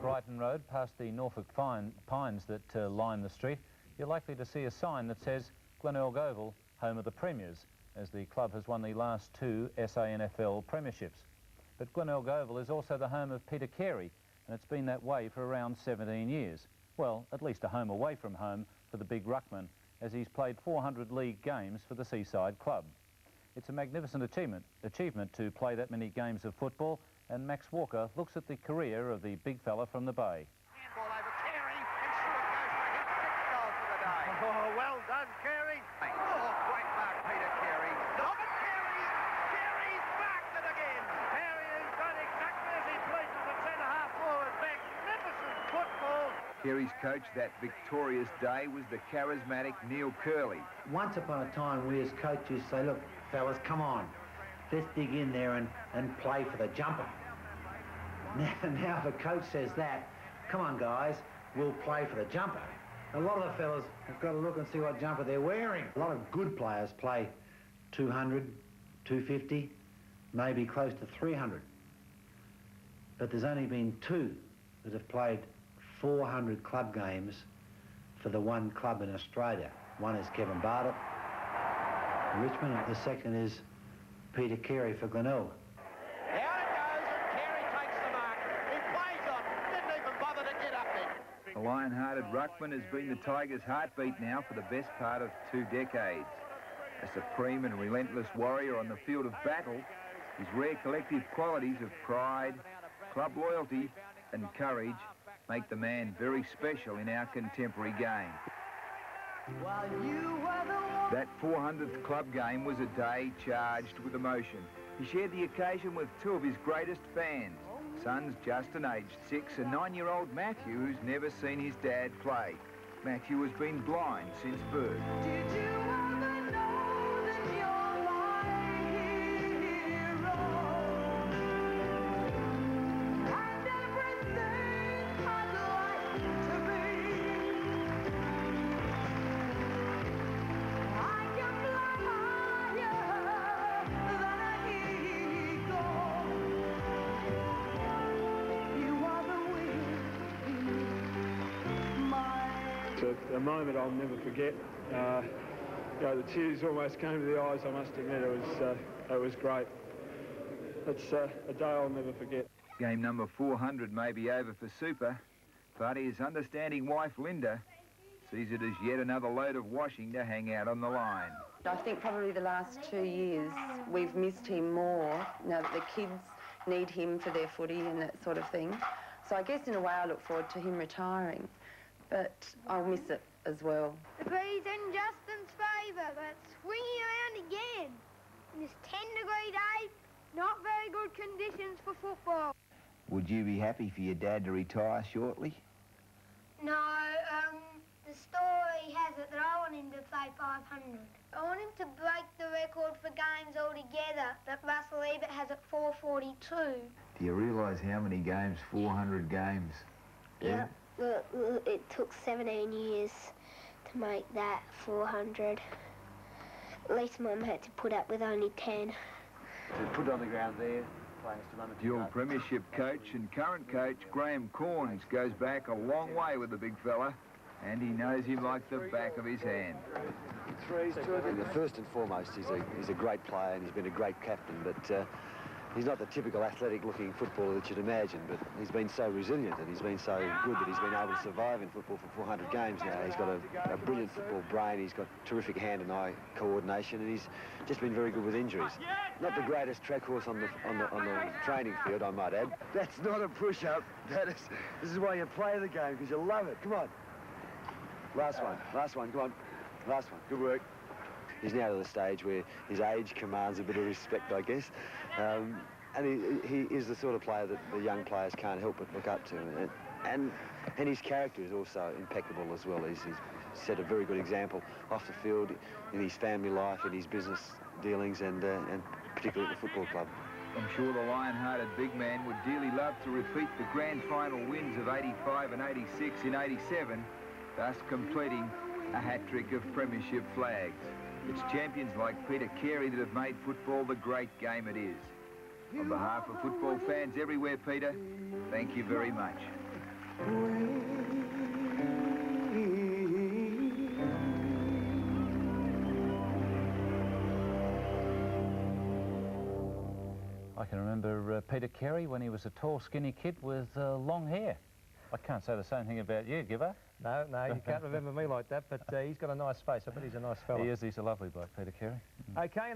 Brighton Road, past the Norfolk pines that line the street, you're likely to see a sign that says Glenelg Oval, home of the Premiers, as the club has won the last 2 SANFL premierships. But Glenelg Oval is also the home of Peter Carey, and it's been that way for around 17 years. Well, at least a home away from home for the big ruckman, as he's played 400 league games for the Seaside club. It's a magnificent achievement to play that many games of football, and Max Walker looks at the career of the big fella from the Bay. Handball over Carey, and Supa goes for his 6th goal for the day. Oh, well done, Carey. Oh, great mark, Peter Carey. Look at Carey. Carey's marked it again. Carey has done exactly as he pleases at centre-half forward. Magnificent football. Carey's coach that victorious day was the charismatic Neil Curley. Once upon a time, we as coaches say, look, fellas, come on. Let's dig in there and play for the jumper. Now if a coach says that, come on guys, we'll play for the jumper. A lot of the fellas have got to look and see what jumper they're wearing. A lot of good players play 200, 250, maybe close to 300. But there's only been 2 that have played 400 club games for the one club in Australia. One is Kevin Bartlett, Richmond, and the second is Peter Carey for Glenelg. Out it goes, and Carey takes the mark. He plays on, didn't even bother to get up there. The lion-hearted ruckman has been the Tigers' heartbeat now for the best part of 2 decades. A supreme and relentless warrior on the field of battle, his rare collective qualities of pride, club loyalty and courage make the man very special in our contemporary game. That 400th club game was a day charged with emotion. He shared the occasion with 2 of his greatest fans, sons Justin, aged 6, and 9-year-old Matthew, who's never seen his dad play. Matthew has been blind since birth. Did you ever know that you're my hero? And everything I'd like to be. I can fly higher than an eagle. You are the wind in my... It's a moment I'll never forget. The tears almost came to the eyes, I must admit. It was great. It's a day I'll never forget. Game number 400 may be over for Supa, but his understanding wife Linda sees it as yet another load of washing to hang out on the line. I think probably the last 2 years we've missed him more now that the kids need him for their footy and that sort of thing. So I guess in a way I look forward to him retiring, but I'll miss it as well. The breeze in Justin's favour, but it's swinging around again. In this 10-degree day, not very good conditions for football. Would you be happy for your dad to retire shortly? No, the story has it that I want him to play 500. I want him to break the record for games altogether that Russell Ebert has at 442. Do you realise how many games, 400 games? Yeah. It took 17 years to make that 400. At least Mum had to put up with only 10. To put on the ground there, players to run the Dual premiership coach and current coach Graham Corns goes back a long way with the big fella, and he knows him like the back of his hand. First and foremost, he's a great player and he's been a great captain, but he's not the typical athletic-looking footballer that you'd imagine, but he's been so resilient and he's been so good that he's been able to survive in football for 400 games now. He's got a brilliant football brain, he's got terrific hand and eye coordination, and he's just been very good with injuries. Not the greatest track horse on the training field, I might add. That's not a push-up. This is why you play the game, because you love it. Come on. Last one, come on. Last one, good work. He's now to the stage where his age commands a bit of respect, I guess. And he is the sort of player that the young players can't help but look up to. And his character is also impeccable as well. He's set a very good example off the field, in his family life, in his business dealings, and particularly at the football club. I'm sure the lion-hearted big man would dearly love to repeat the grand final wins of 85 and 86 in 87, thus completing a hat-trick of premiership flags. It's champions like Peter Carey that have made football the great game it is. On behalf of football fans everywhere, Peter, thank you very much. I can remember Peter Carey when he was a tall, skinny kid with long hair. I can't say the same thing about you, Gibber. No, you can't remember me like that, but he's got a nice face. I bet he's a nice fella. He is, he's a lovely bloke, Peter Carey. Okay.